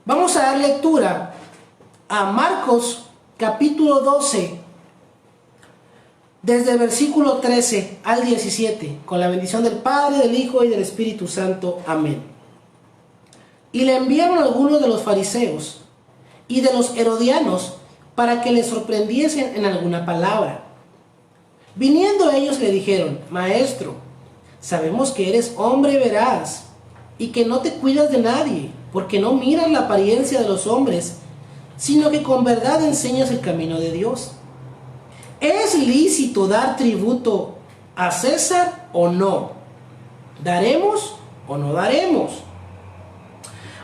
Vamos a dar lectura a Marcos capítulo 12, desde el versículo 13 al 17, con la bendición del Padre, del Hijo y del Espíritu Santo. Amén. Y le enviaron algunos de los fariseos y de los herodianos para que le sorprendiesen en alguna palabra. Viniendo ellos le dijeron: Maestro, sabemos que eres hombre veraz y que no te cuidas de nadie, porque no miras la apariencia de los hombres, sino que con verdad enseñas el camino de Dios. ¿Es lícito dar tributo a César o no? ¿Daremos o no daremos?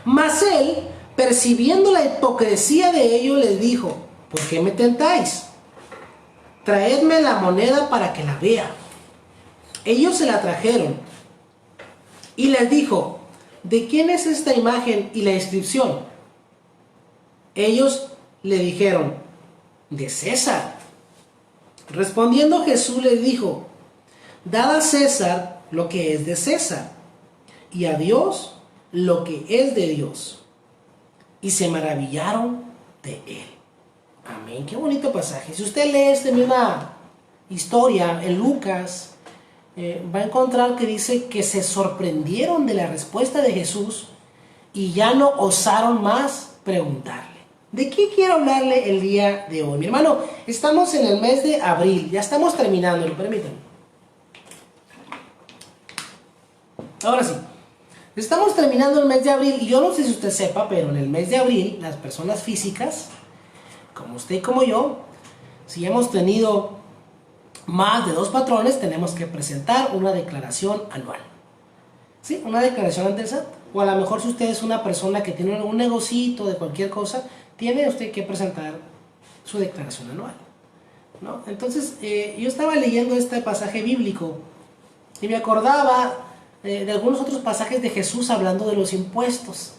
Mas él, percibiendo la hipocresía de ellos, les dijo: ¿por qué me tentáis? Traedme la moneda para que la vea. Ellos se la trajeron y les dijo: ¿de quién es esta imagen y la inscripción? Ellos le dijeron: de César. Respondiendo Jesús les dijo: dad a César lo que es de César, y a Dios lo que es de Dios. Y se maravillaron de él. Amén. Qué bonito pasaje. Si usted lee esta misma historia en Lucas, va a encontrar que dice que se sorprendieron de la respuesta de Jesús y ya no osaron más preguntarle. ¿De qué quiero hablarle el día de hoy? Mi hermano, estamos en el mes de abril, ya estamos terminando, permítanme. Ahora sí, estamos terminando el mes de abril y yo no sé si usted sepa, pero en el mes de abril las personas físicas, como usted y como yo, si hemos tenido más de 2 patrones, tenemos que presentar una declaración anual. ¿Sí? Una declaración ante el SAT. O a lo mejor si usted es una persona que tiene un negocito de cualquier cosa, tiene usted que presentar su declaración anual, ¿no? Entonces, yo estaba leyendo este pasaje bíblico y me acordaba de algunos otros pasajes de Jesús hablando de los impuestos.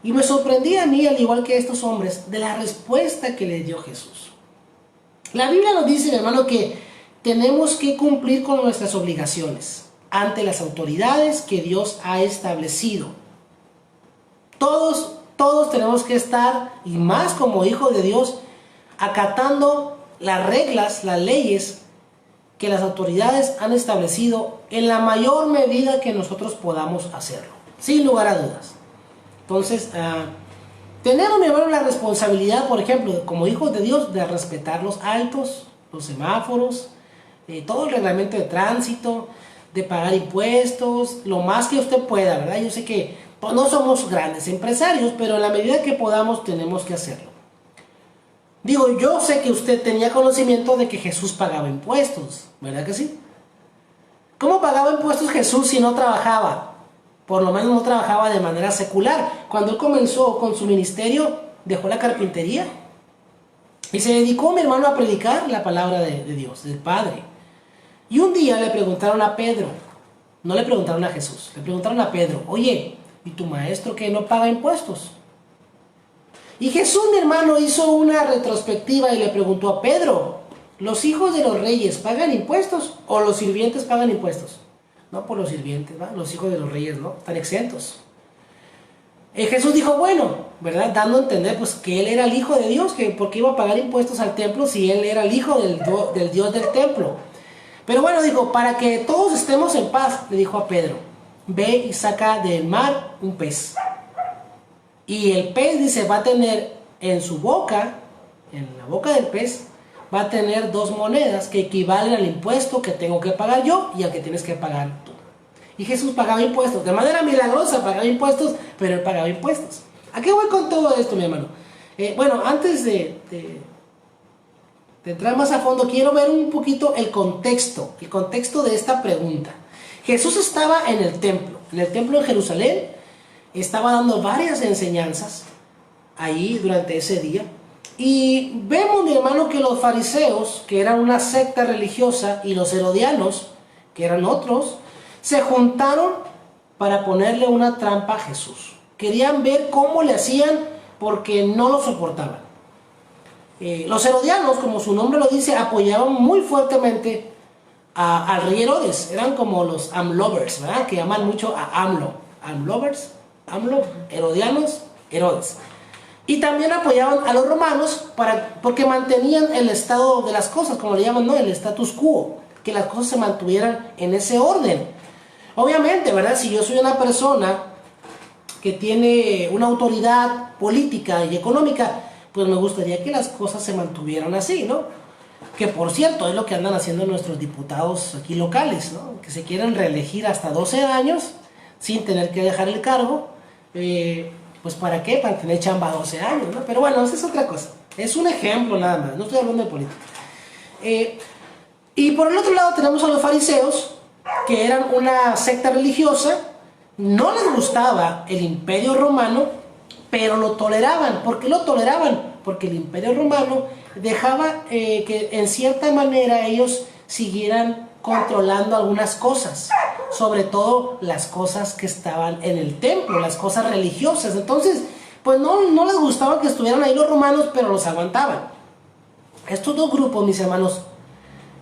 Y me sorprendía a mí, al igual que estos hombres, de la respuesta que le dio Jesús. La Biblia nos dice, hermano, que tenemos que cumplir con nuestras obligaciones ante las autoridades que Dios ha establecido. Todos tenemos que estar, y más como hijos de Dios, acatando las reglas, las leyes que las autoridades han establecido en la mayor medida que nosotros podamos hacerlo, sin lugar a dudas. Entonces, tenemos, mi hermano, la responsabilidad, por ejemplo, como hijos de Dios, de respetar los altos, los semáforos, todo el reglamento de tránsito, de pagar impuestos, lo más que usted pueda, ¿verdad? Yo sé que no somos grandes empresarios, pero en la medida que podamos tenemos que hacerlo. Digo, yo sé que usted tenía conocimiento de que Jesús pagaba impuestos, ¿verdad que sí? ¿Cómo pagaba impuestos Jesús si no trabajaba? Por lo menos no trabajaba de manera secular. Cuando él comenzó con su ministerio, dejó la carpintería y se dedicó, mi hermano, a predicar la palabra de Dios, del Padre. Y un día le preguntaron a Pedro, no le preguntaron a Jesús, le preguntaron a Pedro: oye, ¿y tu maestro que no paga impuestos? Y Jesús, mi hermano, hizo una retrospectiva y le preguntó a Pedro: ¿los hijos de los reyes pagan impuestos o los sirvientes pagan impuestos? No, por los sirvientes, ¿va? Los hijos de los reyes no, están exentos. Jesús dijo, bueno, ¿verdad? Dando a entender pues que él era el hijo de Dios, que porque iba a pagar impuestos al templo si él era el hijo del Dios del templo. Pero bueno, dijo, para que todos estemos en paz, le dijo a Pedro: ve y saca del mar un pez. Y el pez, dice, va a tener en su boca, en la boca del pez, va a tener 2 monedas que equivalen al impuesto que tengo que pagar yo y al que tienes que pagar tú. Y Jesús pagaba impuestos, de manera milagrosa pagaba impuestos, pero él pagaba impuestos. ¿A qué voy con todo esto, mi hermano? Bueno, antes de entrar más a fondo, quiero ver un poquito el contexto de esta pregunta. Jesús estaba en el templo de Jerusalén, estaba dando varias enseñanzas ahí durante ese día. Y vemos, mi hermano, que los fariseos, que eran una secta religiosa, y los herodianos, que eran otros, se juntaron para ponerle una trampa a Jesús. Querían ver cómo le hacían porque no lo soportaban. Los herodianos, como su nombre lo dice, apoyaban muy fuertemente al rey Herodes. Eran como los AMLovers, ¿verdad? Que aman mucho a AMLO. AMLovers, AMLO, herodianos, Herodes. Y también apoyaban a los romanos porque mantenían el estado de las cosas, como le llaman, ¿no? El status quo, que las cosas se mantuvieran en ese orden. Obviamente, ¿verdad? Si yo soy una persona que tiene una autoridad política y económica, pues me gustaría que las cosas se mantuvieran así, ¿no? Que por cierto, es lo que andan haciendo nuestros diputados aquí locales, ¿no? Que se quieren reelegir hasta 12 años sin tener que dejar el cargo. Pues ¿para qué? Para tener chamba 12 años, ¿no? Pero bueno, esa es otra cosa. Es un ejemplo nada más, no estoy hablando de política. Y por el otro lado tenemos a los fariseos, que eran una secta religiosa. No les gustaba el imperio romano, pero lo toleraban. ¿Por qué lo toleraban? Porque el imperio romano dejaba que en cierta manera ellos siguieran controlando algunas cosas, sobre todo las cosas que estaban en el templo, las cosas religiosas. Entonces, pues no les gustaba que estuvieran ahí los romanos, pero los aguantaban. Estos dos grupos, mis hermanos,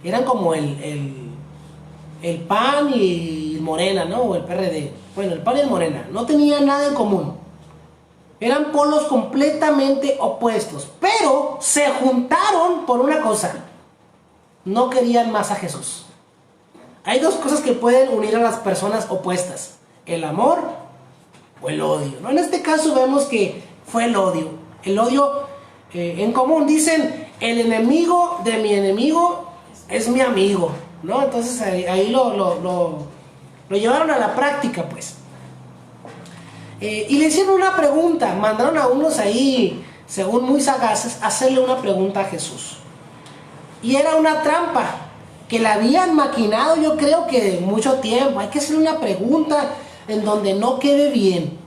eran como el PAN y Morena, ¿no? O el PRD. Bueno, el PAN y el Morena. No tenían nada en común. Eran polos completamente opuestos. Pero se juntaron por una cosa. No querían más a Jesús. Hay dos cosas que pueden unir a las personas opuestas: el amor o el odio, ¿no? En este caso vemos que fue el odio. El odio en común. Dicen, el enemigo de mi enemigo es mi amigo, ¿no? Entonces ahí lo llevaron a la práctica, pues. Y le hicieron una pregunta. Mandaron a unos ahí, según muy sagaces, a hacerle una pregunta a Jesús. Y era una trampa que la habían maquinado, yo creo que mucho tiempo. Hay que hacer una pregunta en donde no quede bien,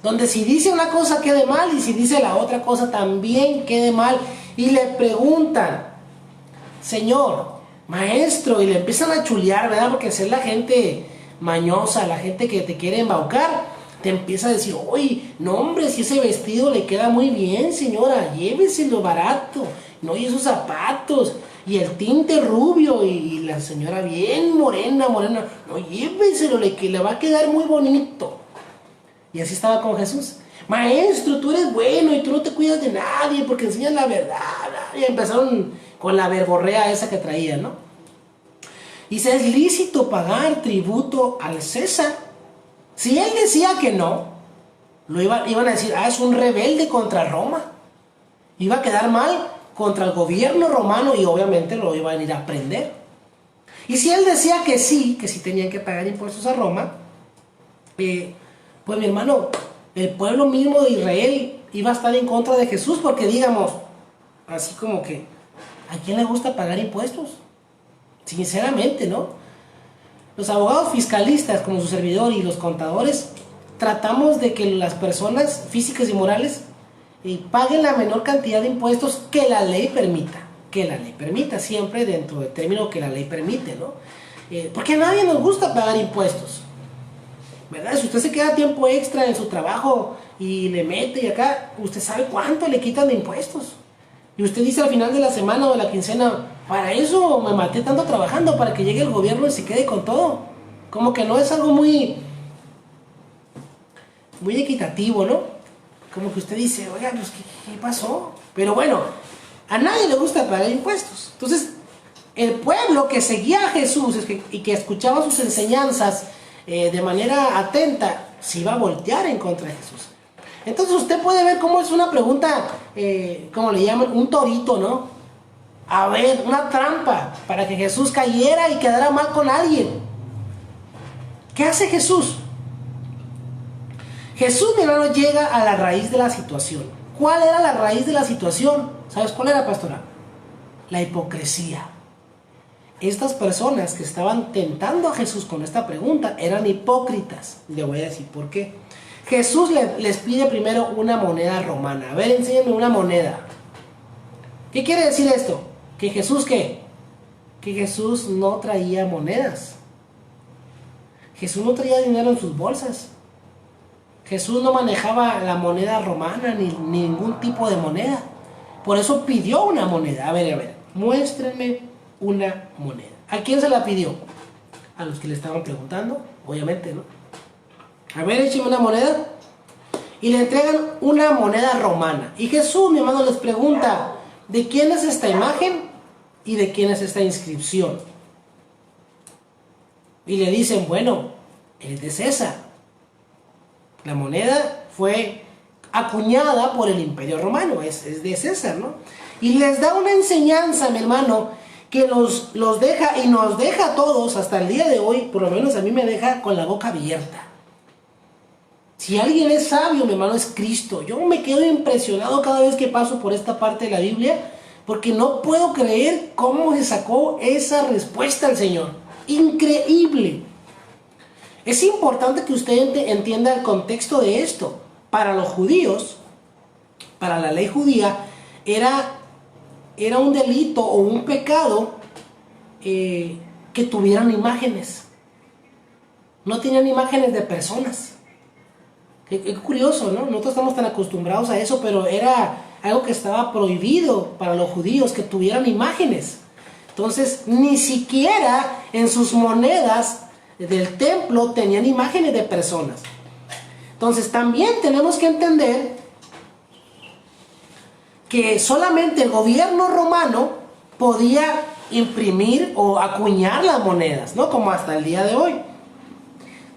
donde si dice una cosa quede mal y si dice la otra cosa también quede mal. Y le preguntan, Señor, maestro, y le empiezan a chulear, ¿verdad? Porque es la gente mañosa, la gente que te quiere embaucar, te empieza a decir, oye, no hombre, si ese vestido le queda muy bien, señora, lléveselo barato, no, y esos zapatos, y el tinte rubio, y la señora bien morena, no, lléveselo, que le va a quedar muy bonito. Y así estaba con Jesús. Maestro, tú eres bueno y tú no te cuidas de nadie porque enseñas la verdad. Y empezaron con la verborrea esa que traían, ¿no? Y dice, ¿es lícito pagar tributo al César? Si él decía que no, iban a decir, es un rebelde contra Roma. Iba a quedar mal contra el gobierno romano y obviamente lo iban a ir a prender. Y si él decía que sí tenían que pagar impuestos a Roma, pues mi hermano, el pueblo mismo de Israel iba a estar en contra de Jesús, porque digamos, así como que, ¿a quién le gusta pagar impuestos? Sinceramente, ¿no? Los abogados fiscalistas, como su servidor, y los contadores, tratamos de que las personas físicas y morales paguen la menor cantidad de impuestos que la ley permita. Que la ley permita, siempre dentro del término que la ley permite, ¿no? Porque a nadie nos gusta pagar impuestos, ¿verdad? Si usted se queda tiempo extra en su trabajo y le mete y acá, usted sabe cuánto le quitan de impuestos. Y usted dice al final de la semana o de la quincena, para eso me maté tanto trabajando, para que llegue el gobierno y se quede con todo. Como que no es algo muy equitativo, ¿no? Como que usted dice, oiga, pues, ¿qué pasó? Pero bueno, a nadie le gusta pagar impuestos. Entonces, el pueblo que seguía a Jesús y que escuchaba sus enseñanzas de manera atenta, se iba a voltear en contra de Jesús. Entonces usted puede ver cómo es una pregunta, como le llaman, un torito, ¿no? A ver, una trampa para que Jesús cayera y quedara mal con alguien. ¿Qué hace Jesús? Jesús, mi hermano, llega a la raíz de la situación. ¿Cuál era la raíz de la situación? ¿Sabes cuál era, pastora? La hipocresía. Estas personas que estaban tentando a Jesús con esta pregunta eran hipócritas. Le voy a decir por qué. Jesús les pide primero una moneda romana. A ver, enséñame una moneda. ¿Qué quiere decir esto? ¿Que Jesús qué? Que Jesús no traía monedas. Jesús no traía dinero en sus bolsas. Jesús no manejaba la moneda romana ni ningún tipo de moneda. Por eso pidió una moneda. A ver, muéstrenme una moneda. ¿A quién se la pidió? A los que le estaban preguntando, obviamente, ¿no? A ver, écheme una moneda. y le entregan una moneda romana. Y Jesús, mi hermano, les pregunta, ¿de quién es esta imagen y de quién es esta inscripción? Y le dicen, bueno, es de César. La moneda fue acuñada por el Imperio Romano, es de César, ¿no? Y les da una enseñanza, mi hermano, que los deja y nos deja a todos hasta el día de hoy, por lo menos a mí me deja con la boca abierta. Si alguien es sabio, mi hermano, es Cristo. Yo me quedo impresionado cada vez que paso por esta parte de la Biblia, porque no puedo creer cómo se sacó esa respuesta al Señor. Increíble. Es importante que usted entienda el contexto de esto. Para los judíos, para la ley judía, era un delito o un pecado que tuvieran imágenes. No tenían imágenes de personas. Qué curioso, ¿no? Nosotros estamos tan acostumbrados a eso, pero era algo que estaba prohibido para los judíos, que tuvieran imágenes. Entonces, ni siquiera en sus monedas del templo tenían imágenes de personas. Entonces, también tenemos que entender que solamente el gobierno romano podía imprimir o acuñar las monedas, ¿no? Como hasta el día de hoy.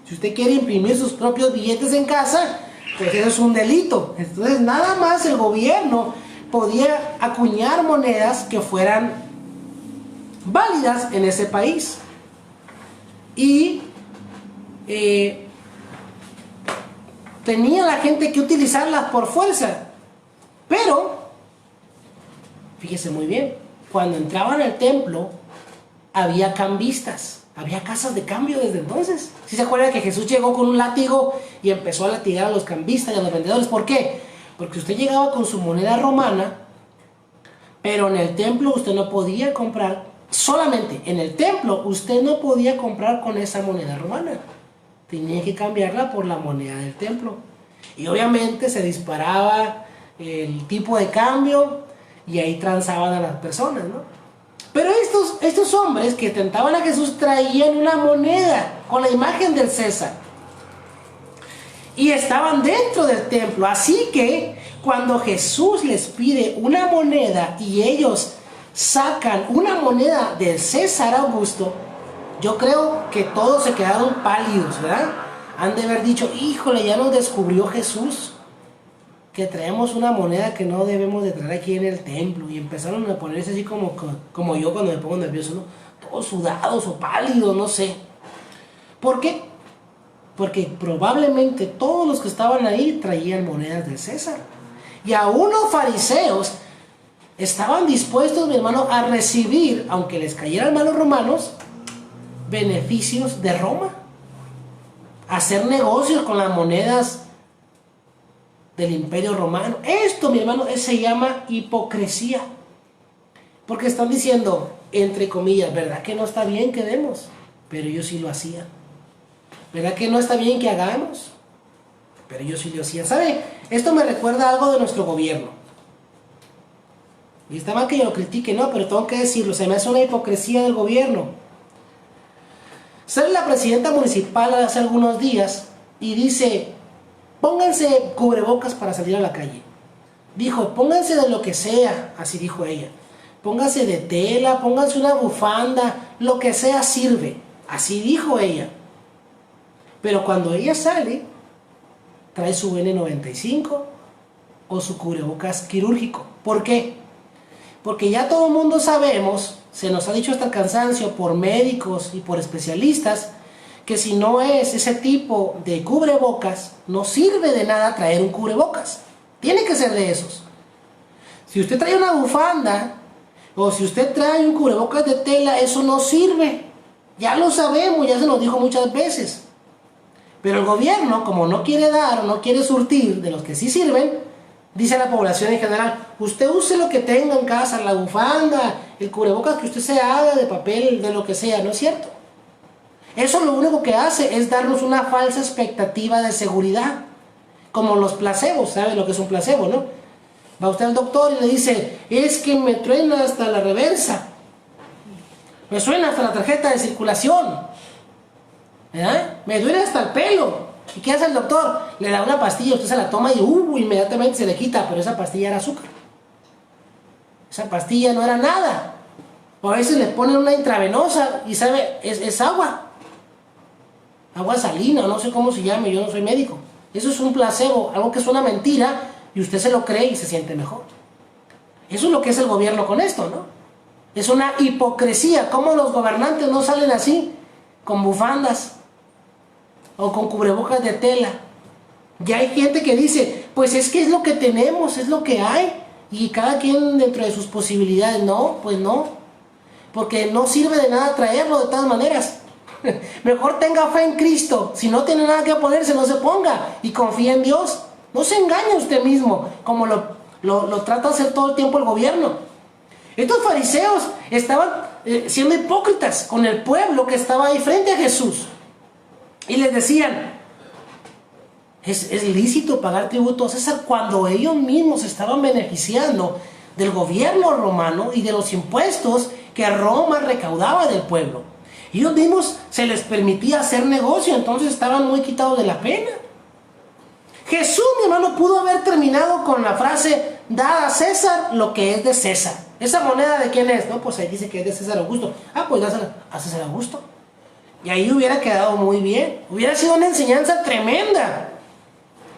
Si usted quiere imprimir sus propios billetes en casa, pues eso es un delito. Entonces, nada más el gobierno podía acuñar monedas que fueran válidas en ese país. Y tenía la gente que utilizarlas por fuerza. Pero, fíjese muy bien, cuando entraban al templo, había cambistas. Había casas de cambio desde entonces. ¿Sí se acuerdan que Jesús llegó con un látigo y empezó a latigar a los cambistas y a los vendedores? ¿Por qué? Porque usted llegaba con su moneda romana, pero en el templo usted no podía comprar, solamente en el templo usted no podía comprar con esa moneda romana. Tenía que cambiarla por la moneda del templo. Y obviamente se disparaba el tipo de cambio y ahí transaban a las personas, ¿no? Pero estos hombres que tentaban a Jesús traían una moneda con la imagen del César. Y estaban dentro del templo. Así que cuando Jesús les pide una moneda y ellos sacan una moneda del César Augusto, yo creo que todos se quedaron pálidos, ¿verdad? Han de haber dicho, híjole, ya nos descubrió Jesús que traemos una moneda que no debemos de traer aquí en el templo. Y empezaron a ponerse así como yo cuando me pongo nervioso, ¿no? Todos sudados o pálidos, no sé. ¿Por qué? Porque probablemente todos los que estaban ahí traían monedas del César. Y aún los fariseos estaban dispuestos, mi hermano, a recibir, aunque les cayeran mal los romanos, beneficios de Roma. Hacer negocios con las monedas del Imperio Romano. Esto, mi hermano, se llama hipocresía. Porque están diciendo, entre comillas, ¿verdad que no está bien que demos? Pero yo sí lo hacía. ¿Verdad que no está bien que hagamos? Pero yo sí lo hacía. ¿Sabe? Esto me recuerda algo de nuestro gobierno. Y está mal que yo lo critique, no, pero tengo que decirlo. Se me hace una hipocresía del gobierno. Sale la presidenta municipal hace algunos días y dice, pónganse cubrebocas para salir a la calle. Dijo, pónganse de lo que sea, así dijo ella. Pónganse de tela, pónganse una bufanda, lo que sea sirve. Así dijo ella. Pero cuando ella sale, trae su N95 o su cubrebocas quirúrgico. ¿Por qué? Porque ya todo el mundo sabemos, se nos ha dicho hasta el cansancio por médicos y por especialistas, que si no es ese tipo de cubrebocas, no sirve de nada traer un cubrebocas. Tiene que ser de esos. Si usted trae una bufanda o si usted trae un cubrebocas de tela, eso no sirve. Ya lo sabemos, ya se nos dijo muchas veces. Pero el gobierno, como no quiere dar o no quiere surtir de los que sí sirven, dice a la población en general, usted use lo que tenga en casa, la bufanda, el cubrebocas que usted se haga de papel, de lo que sea, ¿no es cierto? Eso lo único que hace es darnos una falsa expectativa de seguridad, como los placebos. ¿Sabe lo que es un placebo, no? Va usted al doctor y le dice, es que me truena hasta la reversa, me suena hasta la tarjeta de circulación, ¿verdad? Me duele hasta el pelo. ¿Y qué hace el doctor? Le da una pastilla, usted se la toma y inmediatamente se le quita, pero esa pastilla era azúcar. Esa pastilla no era nada. O a veces le ponen una intravenosa y sabe, es agua. Agua salina, no sé cómo se llame, yo no soy médico. Eso es un placebo, algo que es una mentira y usted se lo cree y se siente mejor. Eso es lo que es el gobierno con esto, ¿no? Es una hipocresía. ¿Cómo los gobernantes no salen así? Con bufandas o con cubrebocas de tela. Ya hay gente que dice, pues es que es lo que tenemos, es lo que hay. Y cada quien dentro de sus posibilidades. No, pues no. Porque no sirve de nada traerlo de todas maneras. Mejor tenga fe en Cristo. Si no tiene nada que ponerse, no se ponga. Y confía en Dios. No se engañe usted mismo, como lo trata de hacer todo el tiempo el gobierno. Estos fariseos estaban siendo hipócritas con el pueblo que estaba ahí frente a Jesús. Y les decían, es lícito pagar tributo a César, cuando ellos mismos estaban beneficiando del gobierno romano y de los impuestos que Roma recaudaba del pueblo. Ellos mismos se les permitía hacer negocio, entonces estaban muy quitados de la pena. Jesús, mi hermano, pudo haber terminado con la frase, da a César lo que es de César. ¿Esa moneda de quién es? No, pues ahí dice que es de César Augusto. Ah, pues dásela a César Augusto. Y ahí hubiera quedado muy bien. Hubiera sido una enseñanza tremenda.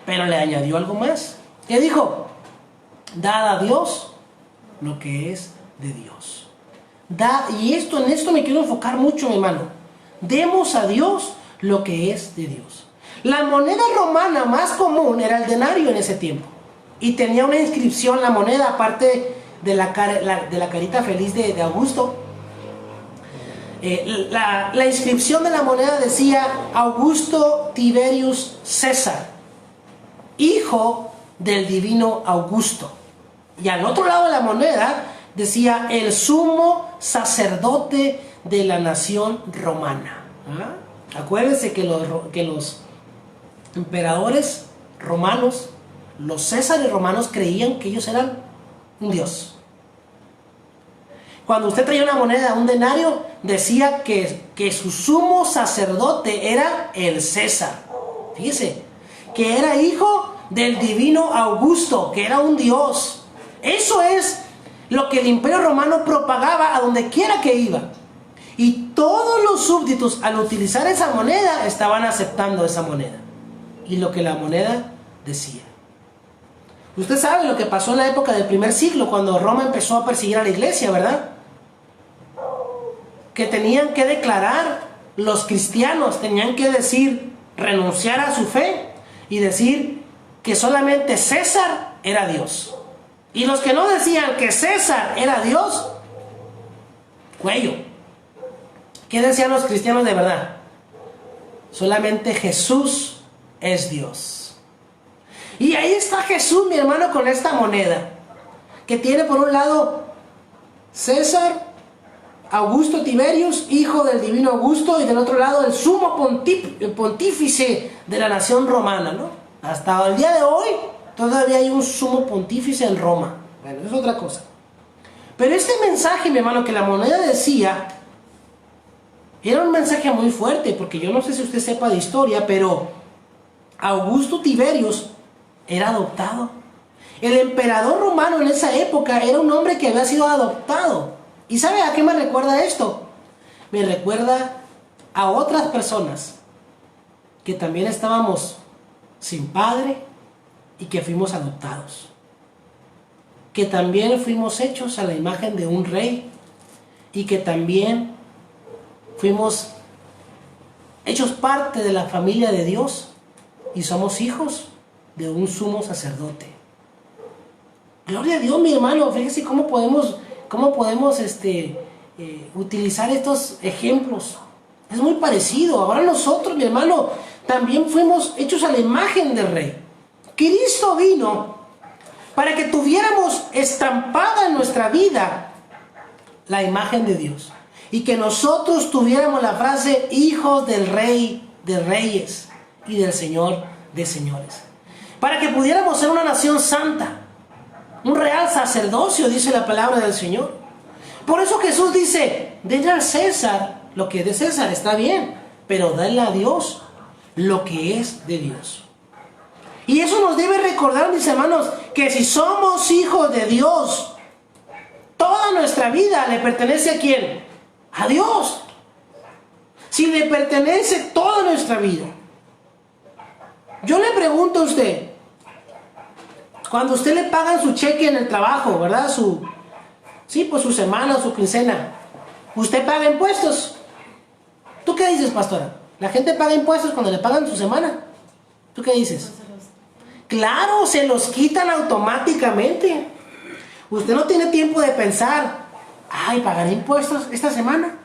Pero le añadió algo más. ¿Qué dijo? Dad a Dios lo que es de Dios. Y en esto me quiero enfocar mucho, mi hermano. Demos a Dios lo que es de Dios. La moneda romana más común era el denario en ese tiempo. Y tenía una inscripción, la moneda, aparte de la carita feliz de Augusto. La inscripción de la moneda decía Augusto Tiberius César, hijo del divino Augusto. Y al otro lado de la moneda decía el sumo sacerdote de la nación romana. ¿Ah? Acuérdense que los emperadores romanos, los césares romanos, creían que ellos eran un dios. Cuando usted traía una moneda, un denario, decía que su sumo sacerdote era el César. Fíjese, que era hijo del divino Augusto, que era un dios. Eso es lo que el imperio romano propagaba a donde quiera que iba. Y todos los súbditos, al utilizar esa moneda, estaban aceptando esa moneda y lo que la moneda decía. Usted sabe lo que pasó en la época del primer siglo, cuando Roma empezó a perseguir a la iglesia, ¿verdad? Que tenían que declarar, los cristianos tenían que decir, renunciar a su fe y decir que solamente César era Dios. Y los que no decían que César era Dios, cuello. ¿Qué decían los cristianos de verdad? Solamente Jesús es Dios. Y ahí está Jesús, mi hermano, con esta moneda, que tiene por un lado César Augusto Tiberius, hijo del divino Augusto, y del otro lado el sumo pontífice de la nación romana, ¿no? Hasta el día de hoy todavía hay un sumo pontífice en Roma. Bueno, eso es otra cosa. Pero este mensaje, mi hermano, que la moneda decía, era un mensaje muy fuerte, porque yo no sé si usted sepa de historia, pero Augusto Tiberius era adoptado. El emperador romano en esa época era un hombre que había sido adoptado. ¿Y sabe a qué me recuerda esto? Me recuerda a otras personas que también estábamos sin padre y que fuimos adoptados. Que también fuimos hechos a la imagen de un rey y que también fuimos hechos parte de la familia de Dios y somos hijos de un sumo sacerdote. Gloria a Dios, mi hermano. Fíjese cómo podemos utilizar estos ejemplos. Es muy parecido. Ahora nosotros, mi hermano, también fuimos hechos a la imagen del Rey. Cristo vino para que tuviéramos estampada en nuestra vida la imagen de Dios y que nosotros tuviéramos la frase hijos del Rey de Reyes y del Señor de Señores, para que pudiéramos ser una nación santa, un real sacerdocio, dice la palabra del Señor. Por eso Jesús dice, denle al César lo que es de César, está bien, pero denle a Dios lo que es de Dios. Y eso nos debe recordar, mis hermanos, que si somos hijos de Dios, toda nuestra vida le pertenece ¿a quién? A Dios. Si le pertenece toda nuestra vida. Yo le pregunto a usted, cuando usted le pagan su cheque en el trabajo, ¿verdad? Su semana, su quincena, ¿usted paga impuestos? ¿Tú qué dices, pastora? La gente paga impuestos cuando le pagan su semana. ¿Tú qué dices? Claro, se los quitan automáticamente. Usted no tiene tiempo de pensar, ay, ¿pagaré impuestos esta semana?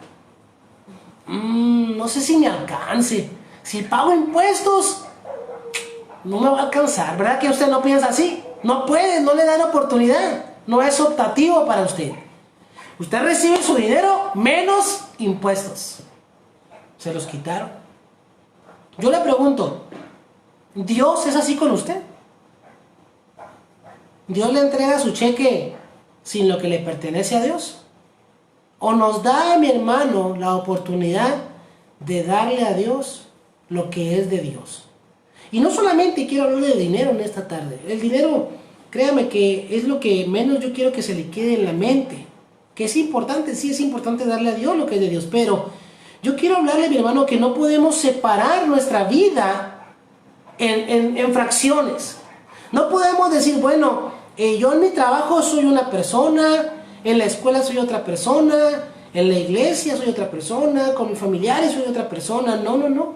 No sé si me alcance. Si pago impuestos, no me va a alcanzar. ¿Verdad que usted no piensa así? No puede, no le dan oportunidad. No es optativo para usted. Usted recibe su dinero menos impuestos. Se los quitaron. Yo le pregunto, ¿Dios es así con usted? ¿Dios le entrega su cheque sin lo que le pertenece a Dios? ¿O nos da, mi hermano, la oportunidad de darle a Dios lo que es de Dios? Y no solamente quiero hablar de dinero en esta tarde. El dinero, créame que es lo que menos yo quiero que se le quede en la mente. Que es importante, sí es importante darle a Dios lo que es de Dios. Pero yo quiero hablarle, mi hermano, que no podemos separar nuestra vida en fracciones. No podemos decir, bueno, yo en mi trabajo soy una persona, en la escuela soy otra persona, en la iglesia soy otra persona, con mis familiares soy otra persona. No.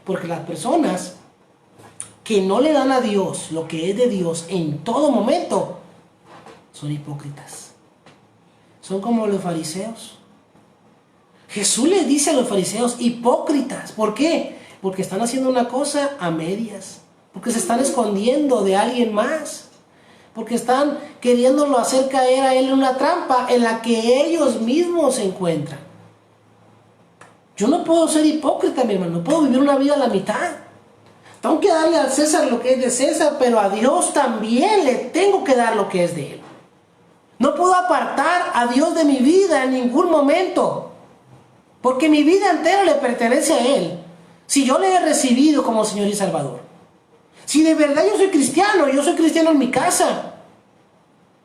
Porque las personas que no le dan a Dios lo que es de Dios en todo momento son hipócritas. Son como los fariseos. Jesús les dice a los fariseos, hipócritas. ¿Por qué? Porque están haciendo una cosa a medias. Porque se están escondiendo de alguien más. Porque están queriéndolo hacer caer a él en una trampa en la que ellos mismos se encuentran. Yo no puedo ser hipócrita, mi hermano. No puedo vivir una vida a la mitad. Tengo que darle al César lo que es de César, pero a Dios también le tengo que dar lo que es de él. No puedo apartar a Dios de mi vida en ningún momento, porque mi vida entera le pertenece a Él. Si yo le he recibido como Señor y Salvador, si de verdad yo soy cristiano en mi casa,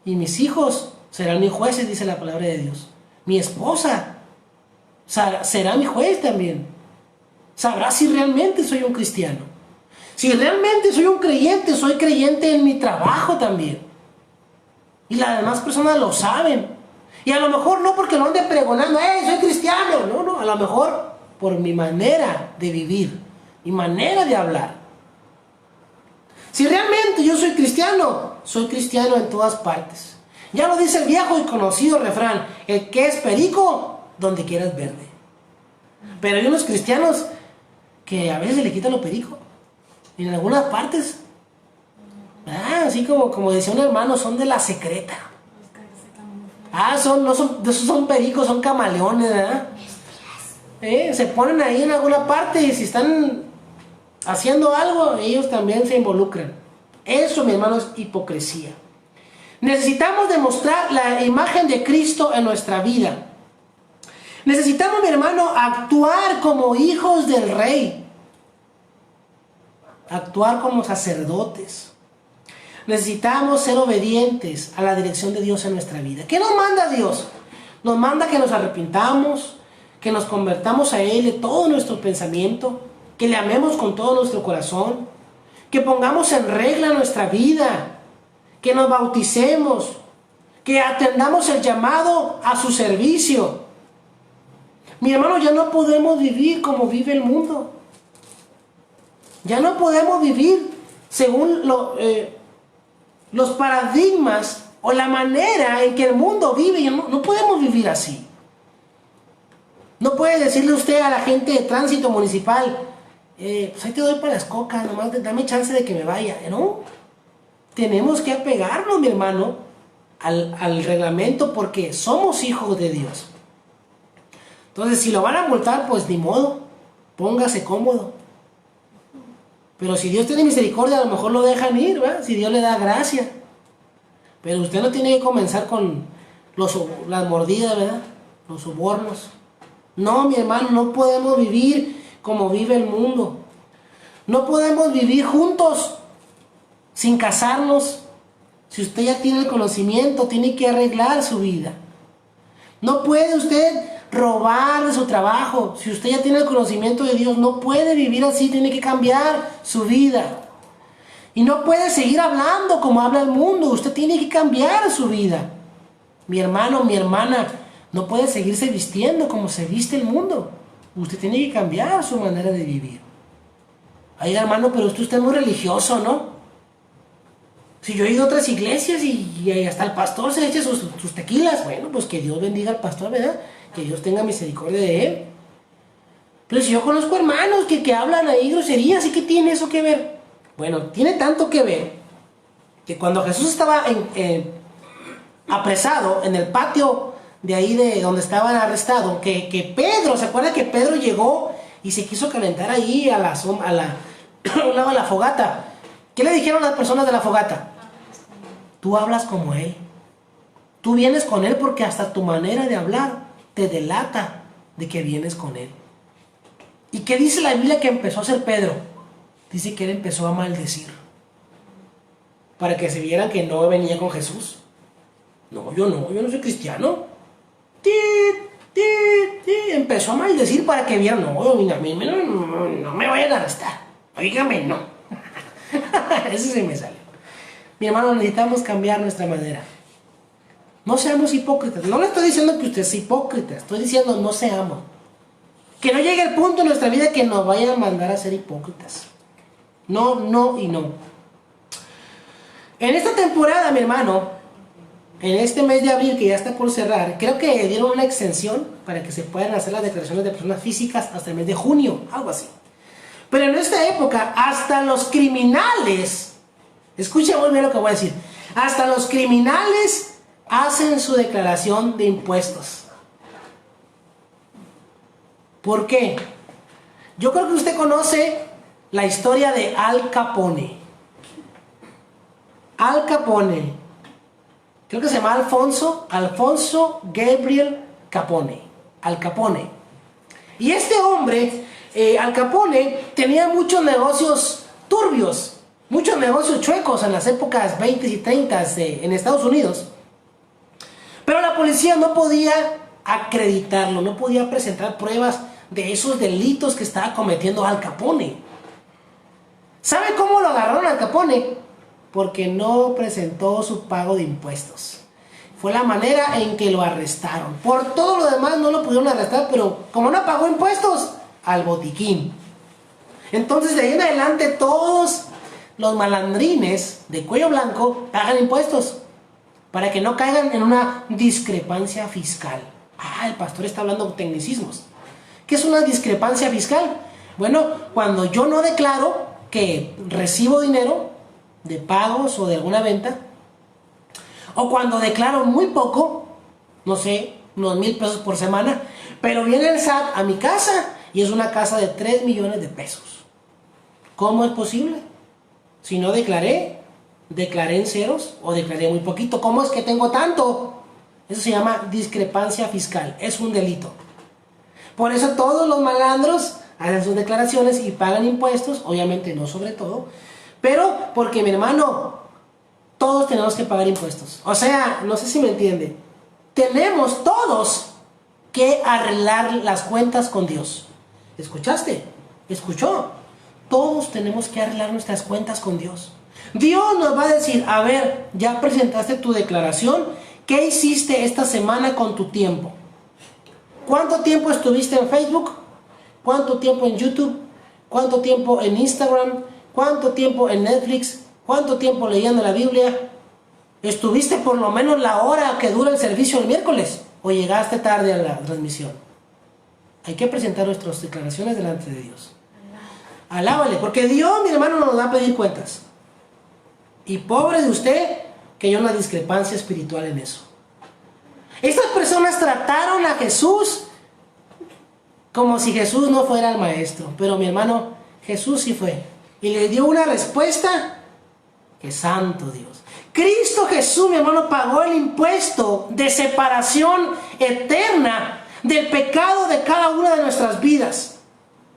y mis hijos serán mis jueces, dice la palabra de Dios. Mi esposa será mi juez también. Sabrá si realmente soy un cristiano. Si realmente soy un creyente, soy creyente en mi trabajo también. Y las demás personas lo saben. Y a lo mejor no porque lo ande pregonando, soy cristiano. No, a lo mejor por mi manera de vivir, mi manera de hablar. Si realmente yo soy cristiano en todas partes. Ya lo dice el viejo y conocido refrán, el que es perico, donde quiera es verde. Pero hay unos cristianos que a veces le quitan lo perico. Y en algunas partes, así como decía un hermano, son de la secreta. Esos son pericos, son camaleones, ¿verdad? Se ponen ahí en alguna parte y si están haciendo algo, ellos también se involucran. Eso, mi hermano, es hipocresía. Necesitamos demostrar la imagen de Cristo en nuestra vida. Necesitamos, mi hermano, actuar como hijos del Rey. Actuar como sacerdotes. Necesitamos ser obedientes a la dirección de Dios en nuestra vida. ¿Qué nos manda Dios? Nos manda que nos arrepintamos, que nos convertamos a Él de todo nuestro pensamiento, que le amemos con todo nuestro corazón, que pongamos en regla nuestra vida, que nos bauticemos, que atendamos el llamado a su servicio. Mi hermano, ya no podemos vivir como vive el mundo. Ya no podemos vivir según los paradigmas o la manera en que el mundo vive. No podemos vivir así. No puede decirle usted a la gente de tránsito municipal, pues ahí te doy para las cocas, nomás dame chance de que me vaya. No, tenemos que apegarnos, mi hermano, al reglamento porque somos hijos de Dios. Entonces, si lo van a multar, pues ni modo, póngase cómodo. Pero si Dios tiene misericordia, a lo mejor lo dejan ir, ¿verdad? Si Dios le da gracia. Pero usted no tiene que comenzar con las mordidas, ¿verdad? Los sobornos. No, mi hermano, no podemos vivir como vive el mundo. No podemos vivir juntos sin casarnos. Si usted ya tiene el conocimiento, tiene que arreglar su vida. No puede usted robar de su trabajo. Si usted ya tiene el conocimiento de Dios, no puede vivir así, tiene que cambiar su vida. Y no puede seguir hablando como habla el mundo. Usted tiene que cambiar su vida. Mi hermano, mi hermana, no puede seguirse vistiendo como se viste el mundo. Usted tiene que cambiar su manera de vivir. Ay, hermano, pero usted es muy religioso, ¿no? Si yo he ido a otras iglesias y hasta el pastor se echa sus tequilas, bueno, pues que Dios bendiga al pastor, ¿verdad? Que Dios tenga misericordia de él. Pero si yo conozco hermanos que hablan ahí groserías, ¿y qué tiene eso que ver? Bueno, tiene tanto que ver que cuando Jesús estaba apresado en el patio de ahí de donde estaban arrestados, que Pedro, ¿se acuerda que Pedro llegó y se quiso calentar ahí a un lado de la fogata? ¿Qué le dijeron las personas de la fogata? Tú hablas como él. Tú vienes con él porque hasta tu manera de hablar te delata de que vienes con él. ¿Y qué dice la Biblia que empezó a hacer Pedro? Dice que él empezó a maldecir. Para que se vieran que no venía con Jesús. No, yo no soy cristiano. Empezó a maldecir para que vieran, no me vayan a arrestar. Oígame, no. Eso sí me sale. Mi hermano, necesitamos cambiar nuestra manera. No seamos hipócritas. No le estoy diciendo que usted sea hipócrita. Estoy diciendo no seamos. Que no llegue el punto en nuestra vida que nos vayan a mandar a ser hipócritas. No, no y no. En esta temporada, mi hermano, en este mes de abril que ya está por cerrar, creo que dieron una extensión para que se puedan hacer las declaraciones de personas físicas hasta el mes de junio, algo así. Pero en esta época, hasta los criminales, escuchen muy bien lo que voy a decir, hasta los criminales hacen su declaración de impuestos. ¿Por qué? Yo creo que usted conoce la historia de Al Capone. Al Capone, creo que se llama Alfonso Gabriel Capone. Al Capone. Y este hombre, Al Capone, tenía muchos negocios turbios, muchos negocios chuecos en las épocas 20 y 30 en Estados Unidos. Pero la policía no podía acreditarlo, no podía presentar pruebas de esos delitos que estaba cometiendo Al Capone. ¿Sabe cómo lo agarraron a Al Capone? Porque no presentó su pago de impuestos. Fue la manera en que lo arrestaron. Por todo lo demás no lo pudieron arrestar, pero como no pagó impuestos, al botiquín. Entonces de ahí en adelante todos los malandrines de cuello blanco pagan impuestos para que no caigan en una discrepancia fiscal. Ah, el pastor está hablando de tecnicismos. ¿Qué es una discrepancia fiscal? Bueno, cuando yo no declaro que recibo dinero de pagos o de alguna venta, o cuando declaro muy poco, no sé, unos 1,000 pesos por semana, pero viene el SAT a mi casa y es una casa de 3 millones de pesos. ¿Cómo es posible? Si no declaré en ceros o declaré muy poquito. ¿Cómo es que tengo tanto? Eso se llama discrepancia fiscal, es un delito. Por eso todos los malandros hacen sus declaraciones y pagan impuestos, obviamente no sobre todo, pero porque, mi hermano, todos tenemos que pagar impuestos. O sea, no sé si me entiende. Tenemos todos que arreglar las cuentas con Dios. ¿Escuchaste? ¿Escuchó? Todos tenemos que arreglar nuestras cuentas con Dios. Dios nos va a decir, a ver, ya presentaste tu declaración, ¿qué hiciste esta semana con tu tiempo? ¿Cuánto tiempo estuviste en Facebook? ¿Cuánto tiempo en YouTube? ¿Cuánto tiempo en Instagram? ¿Cuánto tiempo en Netflix? ¿Cuánto tiempo leyendo la Biblia? ¿Estuviste por lo menos la hora que dura el servicio el miércoles? ¿O llegaste tarde a la transmisión? Hay que presentar nuestras declaraciones delante de Dios. Alábale, porque Dios, mi hermano, nos va a pedir cuentas. Y pobre de usted que hay una discrepancia espiritual en eso. Estas personas trataron a Jesús como si Jesús no fuera el maestro. Pero mi hermano, Jesús sí fue. Y le dio una respuesta que santo Dios. Cristo Jesús, mi hermano, pagó el impuesto de separación eterna del pecado de cada una de nuestras vidas.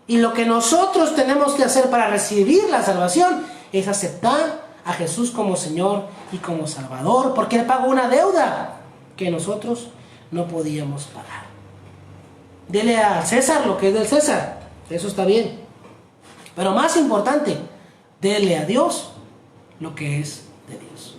Y lo que nosotros tenemos que hacer para recibir la salvación es aceptar a Jesús como Señor y como Salvador, porque Él pagó una deuda que nosotros no podíamos pagar. Dele a César lo que es del César, eso está bien. Pero más importante, dele a Dios lo que es de Dios.